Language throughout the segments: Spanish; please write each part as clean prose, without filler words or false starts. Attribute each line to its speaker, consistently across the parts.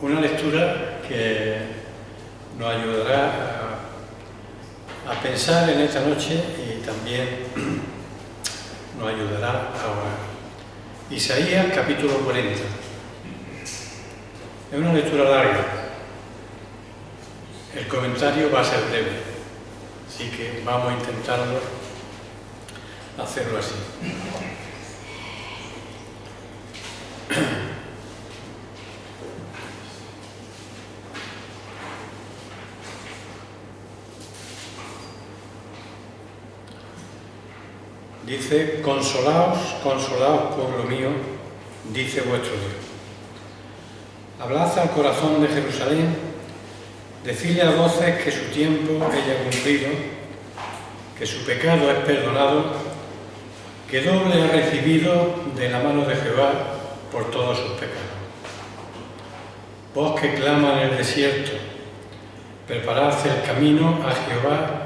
Speaker 1: Una lectura que nos ayudará a pensar en esta noche y también nos ayudará a orar. Isaías capítulo 40. Es una lectura larga. El comentario va a ser breve, así que vamos a intentarlo hacerlo así. Dice: consolaos, consolaos, pueblo mío, dice vuestro Dios. Hablad al corazón de Jerusalén, decidle a voces que su tiempo haya cumplido, que su pecado es perdonado, que doble ha recibido de la mano de Jehová por todos sus pecados. Vos que clama en el desierto, preparad el camino a Jehová,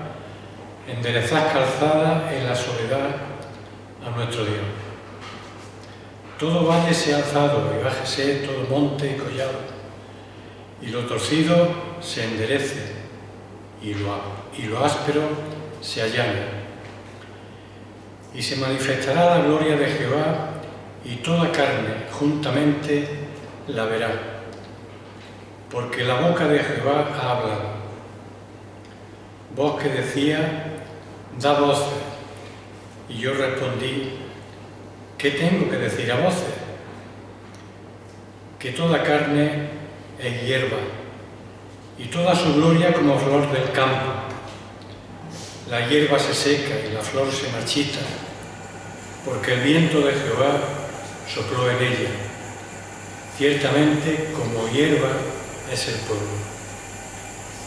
Speaker 1: enderezad calzada en la soledad a nuestro Dios. Todo valle sea alzado y bájese todo monte y collado, y lo torcido se enderece y lo áspero se allane. Y se manifestará la gloria de Jehová, y toda carne juntamente la verá, porque la boca de Jehová ha hablado. Voz que decía: da voces. Y yo respondí: ¿qué tengo que decir a voces? Que toda carne es hierba, y toda su gloria como flor del campo. La hierba se seca y la flor se marchita, porque el viento de Jehová sopló en ella. Ciertamente como hierba es el pueblo.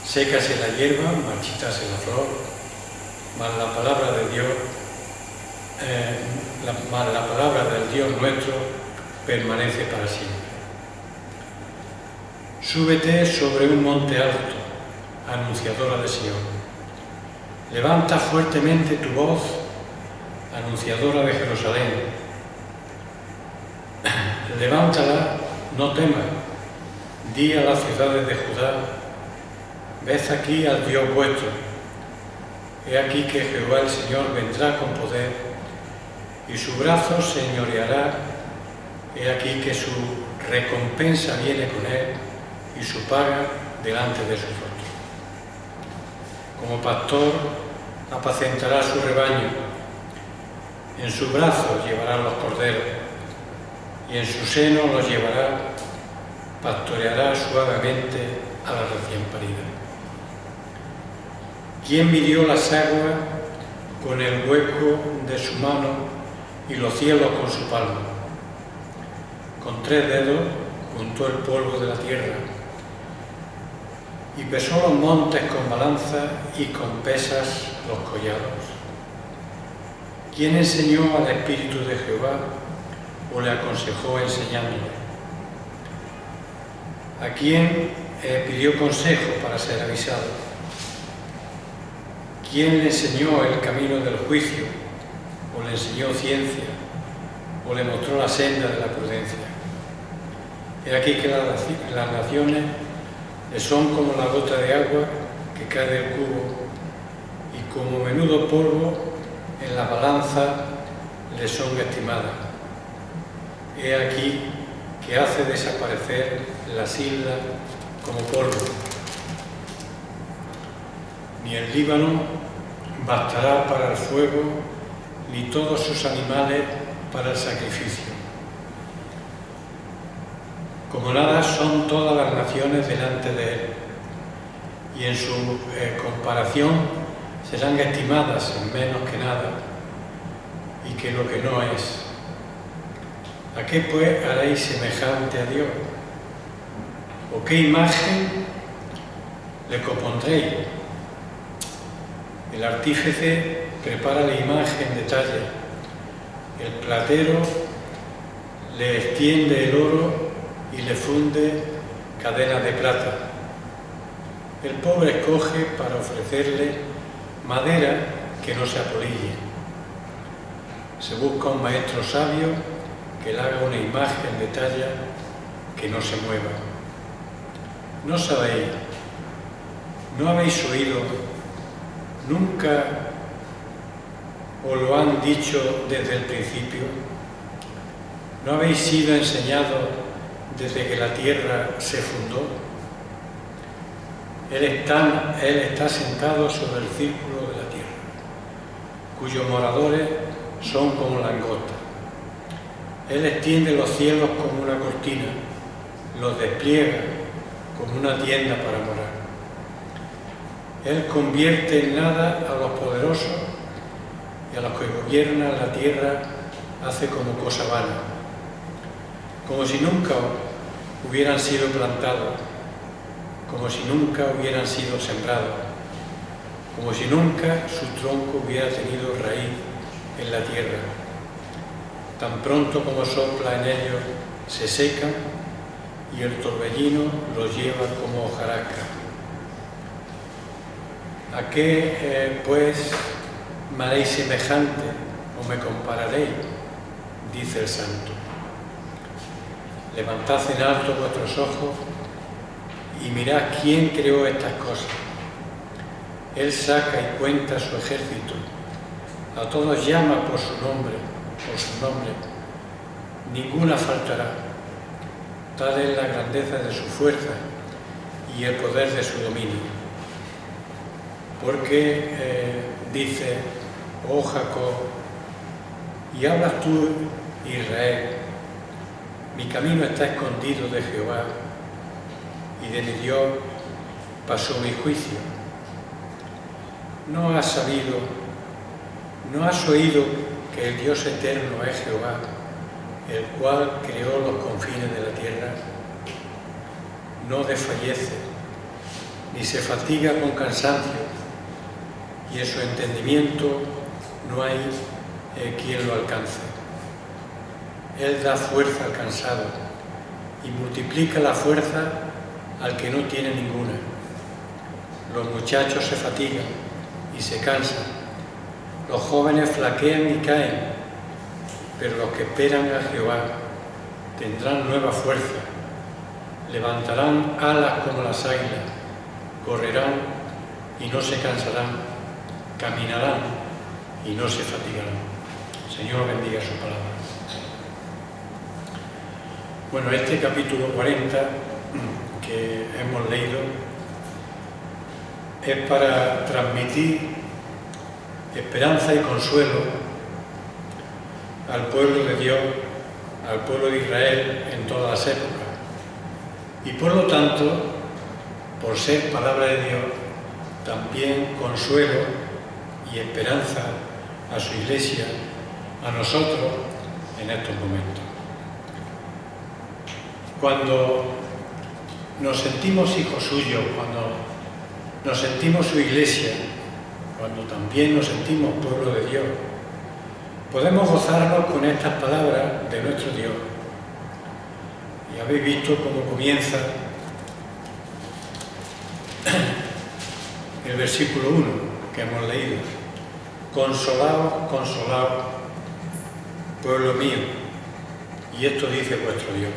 Speaker 1: Sécase la hierba, marchítase la flor, mas la palabra de Dios, la palabra del Dios nuestro permanece para siempre. Súbete sobre un monte alto, anunciadora de Sión. Levanta fuertemente tu voz, anunciadora de Jerusalén. Levántala, no temas. Di a las ciudades de Judá: ved aquí al Dios vuestro. He aquí que Jehová el Señor vendrá con poder, y su brazo señoreará. He aquí que su recompensa viene con él, y su paga delante de sus ojos. Como pastor apacentará su rebaño, en su brazo llevará los corderos, y en su seno los llevará, pastoreará suavemente a la recién parida. ¿Quién midió las aguas con el hueco de su mano y los cielos con su palma? Con 3 dedos juntó el polvo de la tierra y pesó los montes con balanza y con pesas los collados. ¿Quién enseñó al Espíritu de Jehová o le aconsejó enseñándole? ¿A quién pidió consejo para ser avisado? ¿Quién le enseñó el camino del juicio, o le enseñó ciencia, o le mostró la senda de la prudencia? He aquí que las naciones le son como la gota de agua que cae del cubo, y como menudo polvo en la balanza le son estimadas. He aquí que hace desaparecer las islas como polvo. Ni el Líbano bastará para el fuego, ni todos sus animales para el sacrificio. Como nada son todas las naciones delante de él, y en su comparación serán estimadas en menos que nada, y que lo que no es. ¿A qué pues haréis semejante a Dios? ¿O qué imagen le compondréis? El artífice prepara la imagen de talla, el platero le extiende el oro y le funde cadenas de plata. El pobre escoge para ofrecerle madera que no se apolille. Se busca un maestro sabio que le haga una imagen de talla que no se mueva. ¿No sabéis? ¿No habéis oído? ¿Nunca os lo han dicho desde el principio? ¿No habéis sido enseñados desde que la tierra se fundó? Él está sentado sobre el círculo de la tierra, cuyos moradores son como langostas. Él extiende los cielos como una cortina, los despliega como una tienda para morar. Él convierte en nada a los poderosos y a los que gobiernan la tierra hace como cosa vana, como si nunca hubieran sido plantados, como si nunca hubieran sido sembrados, como si nunca su tronco hubiera tenido raíz en la tierra. Tan pronto como sopla en ellos, se secan y el torbellino los lleva como hojarasca. ¿A qué, pues, me haréis semejante o me compararéis? Dice el Santo. Levantad en alto vuestros ojos y mirad quién creó estas cosas. Él saca y cuenta su ejército, a todos llama por su nombre, ninguna faltará. Tal es la grandeza de su fuerza y el poder de su dominio. Porque dice, oh Jacob, y hablas tú, Israel, mi camino está escondido de Jehová, y de mi Dios pasó mi juicio. ¿No has sabido, no has oído que el Dios eterno es Jehová, el cual creó los confines de la tierra? No desfallece, ni se fatiga con cansancio, y en su entendimiento no hay quien lo alcance. Él da fuerza al cansado y multiplica la fuerza al que no tiene ninguna. Los muchachos se fatigan y se cansan, los jóvenes flaquean y caen, pero los que esperan a Jehová tendrán nueva fuerza, levantarán alas como las águilas, correrán y no se cansarán, caminarán y no se fatigarán. Señor, bendiga su palabra. Bueno, este capítulo 40 que hemos leído es para transmitir esperanza y consuelo al pueblo de Dios, al pueblo de Israel en todas las épocas. Y por lo tanto, por ser palabra de Dios, también consuelo y esperanza a su Iglesia, a nosotros en estos momentos. Cuando nos sentimos hijos suyos, cuando nos sentimos su Iglesia, cuando también nos sentimos pueblo de Dios, podemos gozarnos con estas palabras de nuestro Dios. Y habéis visto cómo comienza el versículo 1 que hemos leído. Consolaos, consolaos, pueblo mío. Y esto dice vuestro Dios.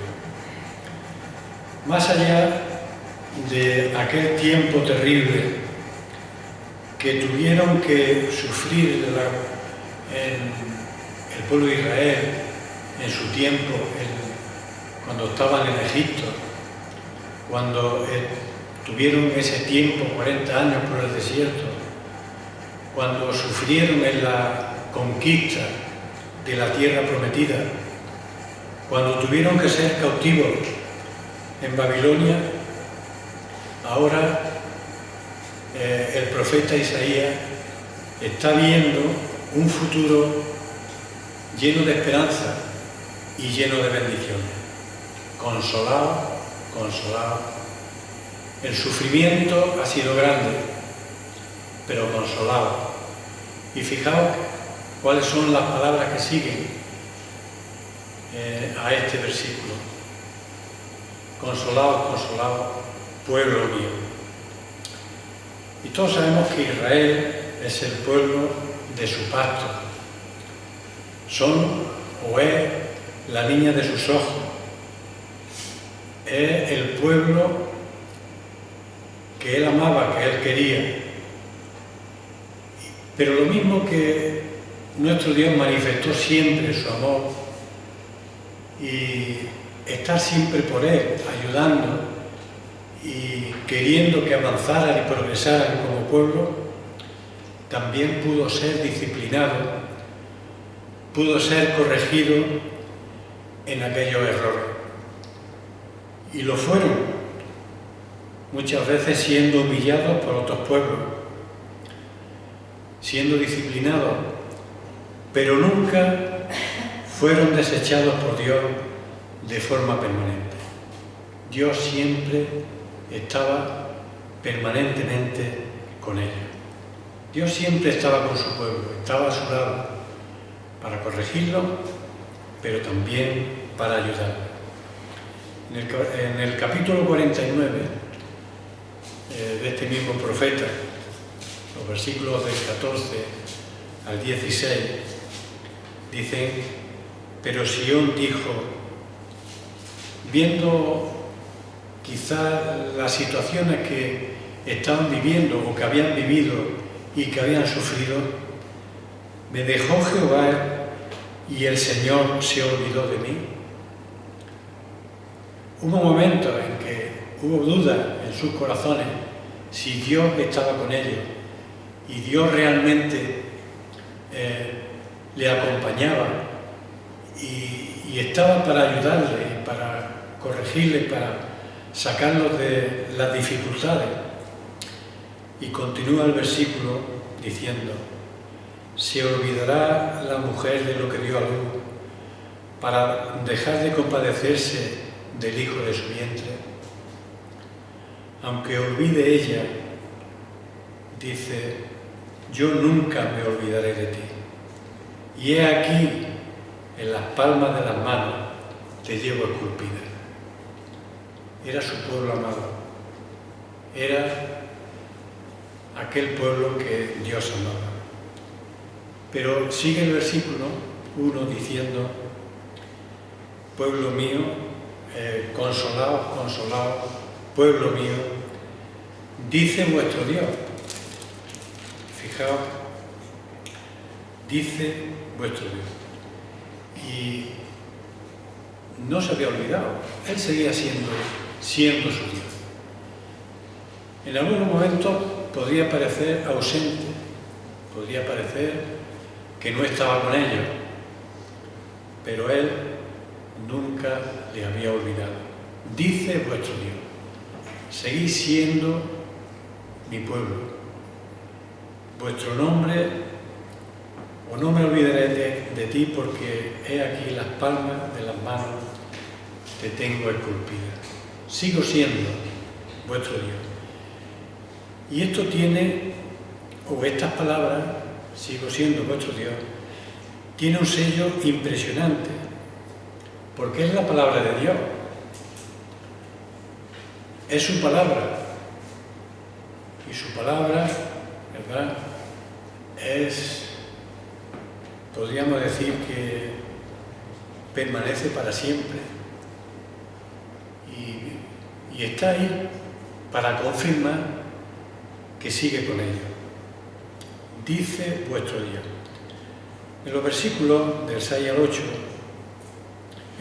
Speaker 1: Más allá de aquel tiempo terrible que tuvieron que sufrir el pueblo de Israel en su tiempo, cuando estaban en Egipto, cuando tuvieron ese tiempo, 40 años por el desierto, cuando sufrieron en la conquista de la tierra prometida, cuando tuvieron que ser cautivos en Babilonia, ahora el profeta Isaías está viendo un futuro lleno de esperanza y lleno de bendiciones. Consolaos, consolaos. El sufrimiento ha sido grande, pero consolaos. Y fijaos cuáles son las palabras que siguen a este versículo. Consolaos, consolaos, pueblo mío. Y todos sabemos que Israel es el pueblo de su pacto. Son o es la niña de sus ojos. Es el pueblo que Él amaba, que Él quería. Pero lo mismo que nuestro Dios manifestó siempre su amor y estar siempre por Él, ayudando y queriendo que avanzaran y progresaran como pueblo, también pudo ser disciplinado, pudo ser corregido en aquellos errores. Y lo fueron, muchas veces siendo humillados por otros pueblos, siendo disciplinados, pero nunca fueron desechados por Dios de forma permanente. Dios siempre estaba permanentemente con ellos. Dios siempre estaba con su pueblo, estaba a su lado para corregirlo, pero también para ayudarlo. En el capítulo 49 de este mismo profeta, los versículos del 14 al 16, dicen: pero Sión dijo, viendo quizás las situaciones que estaban viviendo o que habían vivido y que habían sufrido, me dejó Jehová y el Señor se olvidó de mí. Hubo momentos en que hubo dudas en sus corazones si Dios estaba con ellos y Dios realmente le acompañaba y estaba para ayudarle, para corregirle, para sacarlos de las dificultades. Y continúa el versículo diciendo: se olvidará la mujer de lo que dio a luz para dejar de compadecerse del hijo de su vientre. Aunque olvide ella, dice, yo nunca me olvidaré de ti. Y he aquí, en las palmas de las manos, te llevo esculpida. Era su pueblo amado. Era aquel pueblo que Dios amaba. Pero sigue el versículo 1 diciendo: pueblo mío, consolaos, consolaos, pueblo mío, dice vuestro Dios. Fijaos, dice vuestro Dios. Y no se había olvidado, Él seguía siendo su Dios. En algunos momentos podría parecer ausente, podría parecer que no estaba con ellos, pero Él nunca le había olvidado. Dice vuestro Dios, seguid siendo mi pueblo. Vuestro nombre, o no me olvidaré de ti, porque he aquí las palmas de las manos te tengo esculpida. Sigo siendo vuestro Dios. Y esto tiene, o estas palabras, sigo siendo vuestro Dios, tiene un sello impresionante, porque es la palabra de Dios. Es su palabra. Y su palabra, ¿verdad?, podríamos decir que permanece para siempre. Y está ahí para confirmar que sigue con ellos. Dice vuestro Dios. En los versículos del 6 al 8,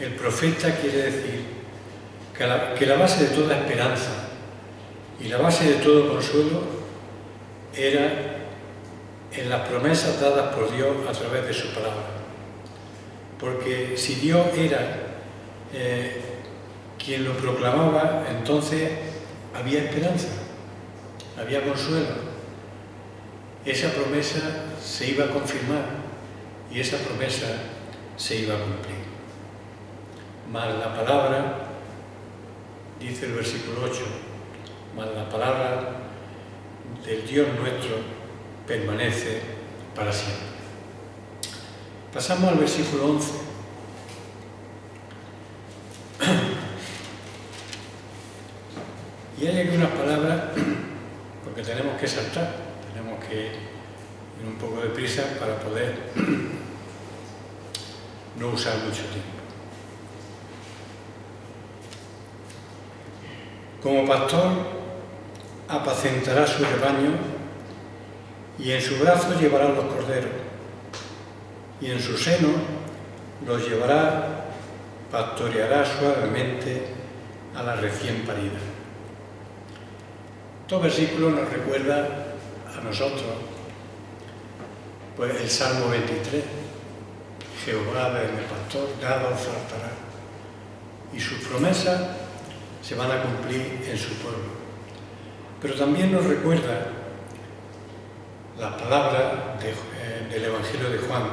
Speaker 1: el profeta quiere decir que la base de toda esperanza y la base de todo consuelo era en las promesas dadas por Dios a través de su palabra. Porque si Dios era quien lo proclamaba, entonces había esperanza, había consuelo. Esa promesa se iba a confirmar y esa promesa se iba a cumplir. Mas la palabra, dice el versículo 8, mas la palabra del Dios nuestro permanece para siempre. Pasamos al versículo 11. Y hay aquí unas palabras, porque tenemos que saltar, tenemos que ir un poco de prisa para poder no usar mucho tiempo. Como pastor, apacentará su rebaño, y en su brazo llevará los corderos, y en su seno los llevará, pastoreará suavemente a la recién parida. Estos versículos nos recuerdan a nosotros pues el Salmo 23, Jehová es mi pastor, nada os faltará, y sus promesas se van a cumplir en su pueblo. Pero también nos recuerda las palabras del Evangelio de Juan,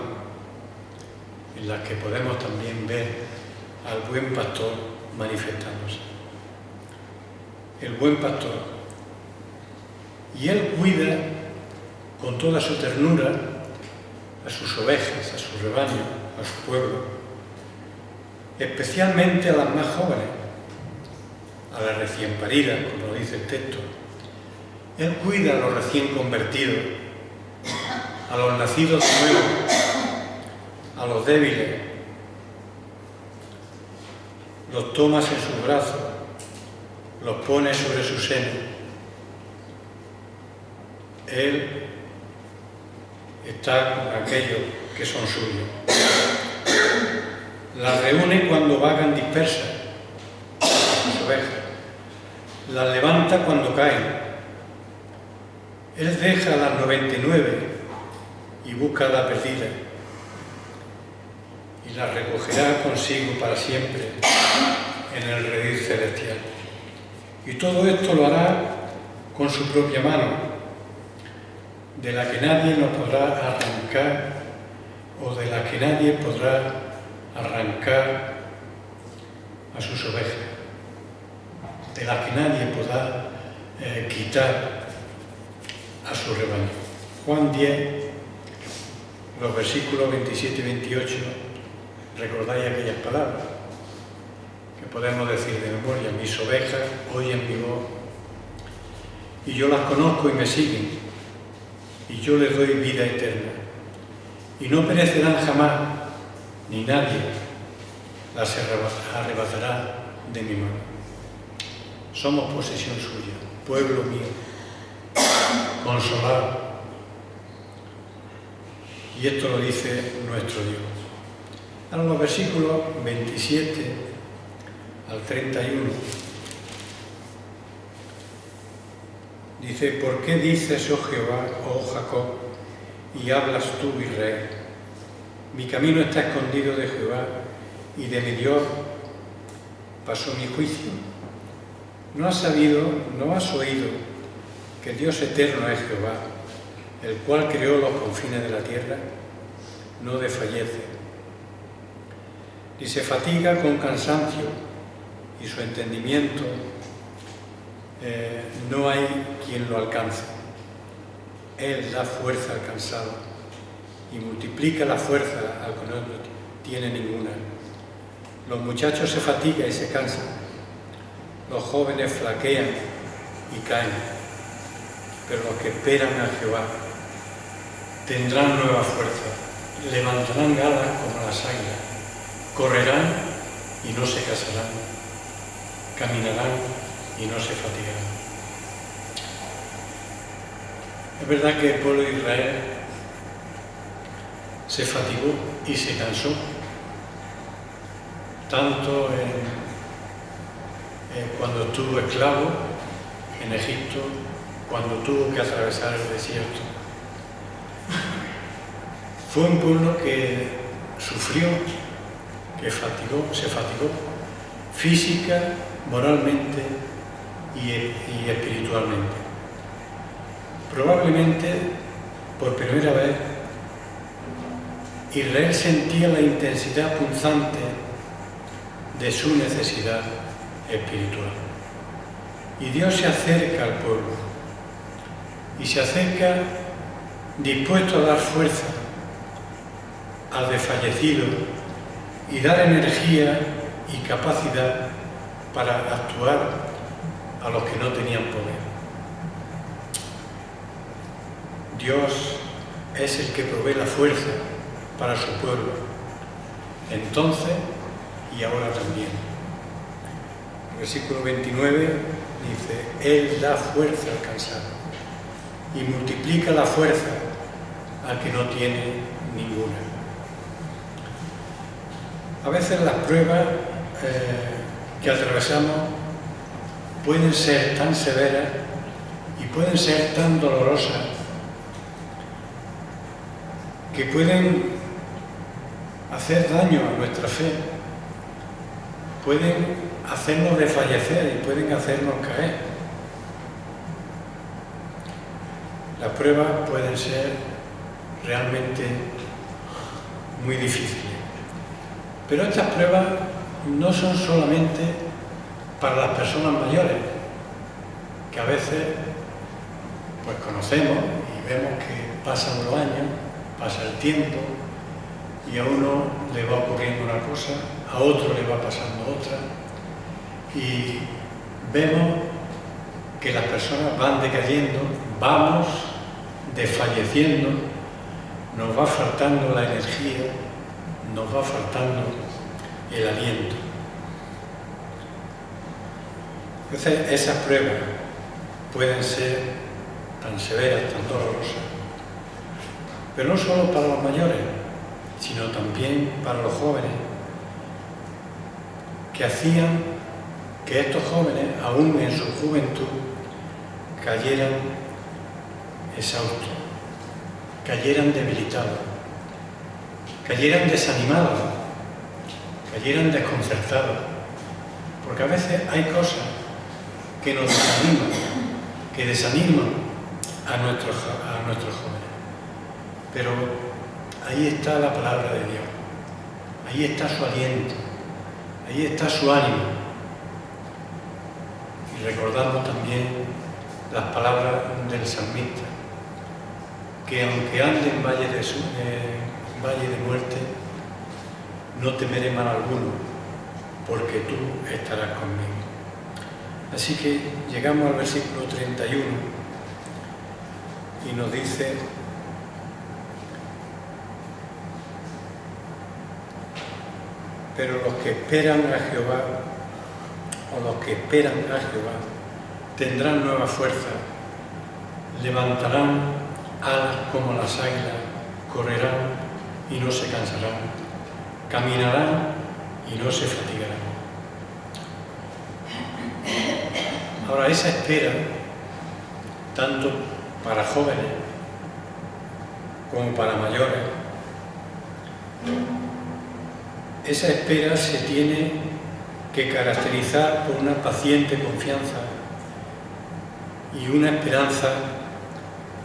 Speaker 1: en las que podemos también ver al buen pastor manifestándose. El buen pastor. Y él cuida con toda su ternura a sus ovejas, a su rebaño, a su pueblo, especialmente a las más jóvenes, a las recién paridas, como dice el texto. Él cuida a los recién convertidos, a los nacidos de nuevo, a los débiles, los toma en sus brazos, los pone sobre su seno. Él está con aquellos que son suyos. Las reúne cuando vagan dispersas, sus ovejas. Las levanta cuando caen. Él deja a las 99 y busca a la perdida, y la recogerá consigo para siempre en el redil celestial. Y todo esto lo hará con su propia mano, de la que nadie nos podrá arrancar, o de la que nadie podrá arrancar a sus ovejas, de la que nadie podrá quitar a su rebaño. Juan 10, los versículos 27 y 28, recordáis aquellas palabras que podemos decir de memoria: mis ovejas oyen mi voz, y yo las conozco y me siguen, y yo les doy vida eterna, y no perecerán jamás, ni nadie las arrebatará de mi mano. Somos posesión suya, pueblo mío, consolado. Y esto lo dice nuestro Dios. Ahora los versículos 27 al 31. Dice: ¿por qué dices, oh Jehová, oh Jacob, y hablas tú, Israel? Mi camino está escondido de Jehová, y de mi Dios pasó mi juicio. ¿No has sabido, no has oído que Dios eterno es Jehová, el cual creó los confines de la tierra? No desfallece, ni se fatiga con cansancio, y su entendimiento no hay quien lo alcance. Él da fuerza al cansado y multiplica la fuerza al que no tiene ninguna. Los muchachos se fatigan y se cansan, los jóvenes flaquean y caen, pero los que esperan a Jehová tendrán nueva fuerza, levantarán alas como las águilas, correrán y no se cansarán, caminarán y no se fatigarán. Es verdad que el pueblo de Israel se fatigó y se cansó, tanto cuando estuvo esclavo en Egipto, cuando tuvo que atravesar el desierto. Fue un pueblo que sufrió, que se fatigó física, moralmente y espiritualmente. Probablemente, por primera vez, Israel sentía la intensidad punzante de su necesidad espiritual. Y Dios se acerca al pueblo, y se acerca dispuesto a dar fuerza al desfallecido y dar energía y capacidad para actuar a los que no tenían poder. Dios es el que provee la fuerza para su pueblo, entonces y ahora también. Versículo 29 dice, Él da fuerza al cansado y multiplica la fuerza al que no tiene ninguna. A veces las pruebas que atravesamos pueden ser tan severas y pueden ser tan dolorosas que pueden hacer daño a nuestra fe, pueden hacernos desfallecer y pueden hacernos caer. Las pruebas pueden ser realmente muy difíciles. Pero estas pruebas no son solamente para las personas mayores, que a veces pues conocemos y vemos que pasan los años, pasa el tiempo y a uno le va ocurriendo una cosa, a otro le va pasando otra y vemos que las personas van decayendo, vamos desfalleciendo, nos va faltando la energía, nos va faltando el aliento. Entonces, esas pruebas pueden ser tan severas, tan dolorosas, pero no solo para los mayores, sino también para los jóvenes, que hacían que estos jóvenes, aún en su juventud, cayeran exhaustos, cayeran debilitados, cayeran desanimados, cayeran desconcertados, porque a veces hay cosas que nos desaniman, que desaniman a nuestros jóvenes. Pero ahí está la palabra de Dios, ahí está su aliento, ahí está su ánimo. Y recordamos también las palabras del salmista, que aunque ande en valle de muerte, no temeré mal alguno, porque tú estarás conmigo. Así que llegamos al versículo 31 y nos dice: pero los que esperan a Jehová, o los que esperan a Jehová, tendrán nueva fuerza, levantarán alas como las águilas, correrán y no se cansarán, caminarán y no se fatigarán. Ahora, esa espera, tanto para jóvenes como para mayores, esa espera se tiene que caracterizar por una paciente confianza y una esperanza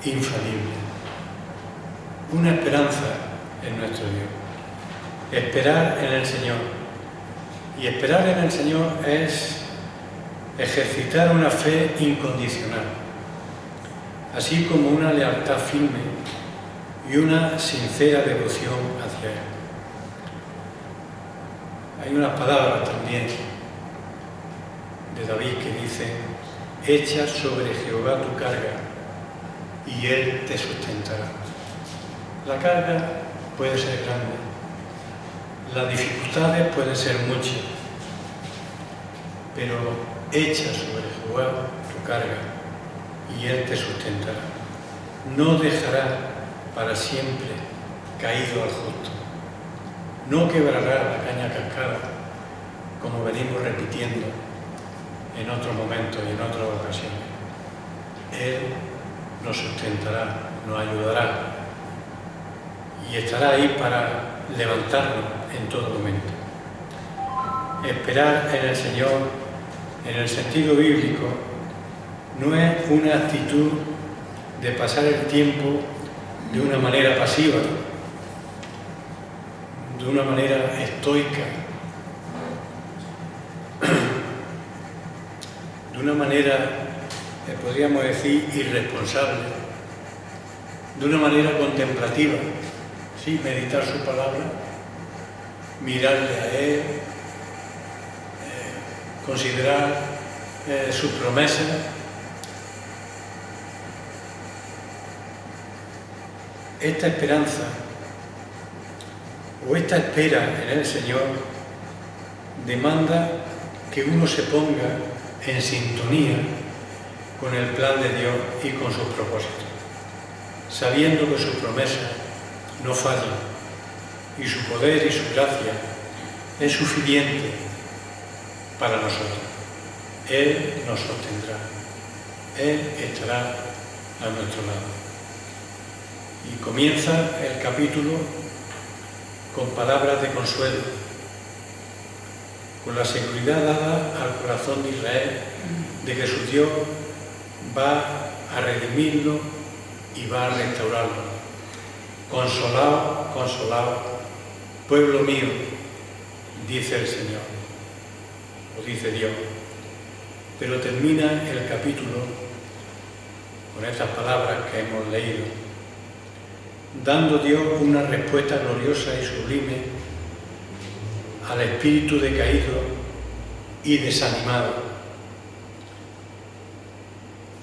Speaker 1: infalible. Una esperanza en nuestro Dios. Esperar en el Señor. Y esperar en el Señor es ejercitar una fe incondicional, así como una lealtad firme y una sincera devoción hacia Él. Hay unas palabras también de David que dicen: echa sobre Jehová tu carga y Él te sustentará. La carga puede ser grande, las dificultades pueden ser muchas, pero echa sobre Jehová tu carga y Él te sustentará. No dejará para siempre caído al justo. No quebrará la caña cascada, como venimos repitiendo en otros momentos y en otras ocasiones. Él nos sustentará, nos ayudará y estará ahí para levantarnos en todo momento. Esperar en el Señor, en el sentido bíblico, no es una actitud de pasar el tiempo de una manera pasiva, de una manera estoica, de una manera, podríamos decir, irresponsable, de una manera contemplativa, sí, meditar su palabra, mirarle a Él, considerar sus promesas. Esta esperanza o esta espera en el Señor demanda que uno se ponga en sintonía con el plan de Dios y con sus propósitos, sabiendo que sus promesas no fallan y su poder y su gracia es suficiente para nosotros. Él nos sostendrá, Él estará a nuestro lado. Y comienza el capítulo con palabras de consuelo, con la seguridad dada al corazón de Israel de que su Dios va a redimirlo y va a restaurarlo. Consolado, consolado, pueblo mío, dice el Señor, o dice Dios. Pero termina el capítulo con estas palabras que hemos leído, dando Dios una respuesta gloriosa y sublime al espíritu decaído y desanimado.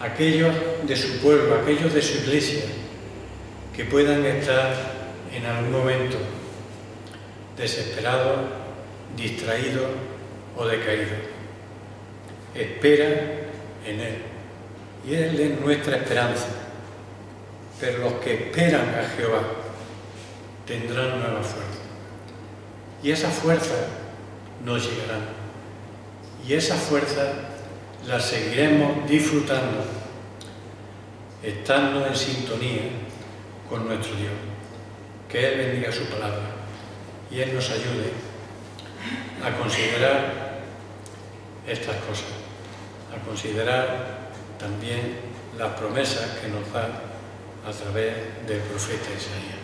Speaker 1: Aquellos de su pueblo, aquellos de su iglesia, que puedan estar en algún momento desesperados, distraídos o decaídos. Espera en Él, y Él es nuestra esperanza. Pero los que esperan a Jehová tendrán nueva fuerza. Y esa fuerza nos llegará. Y esa fuerza la seguiremos disfrutando, estando en sintonía con nuestro Dios. Que Él bendiga su palabra y Él nos ayude a considerar estas cosas, a considerar también las promesas que nos da a través del profeta Isaías.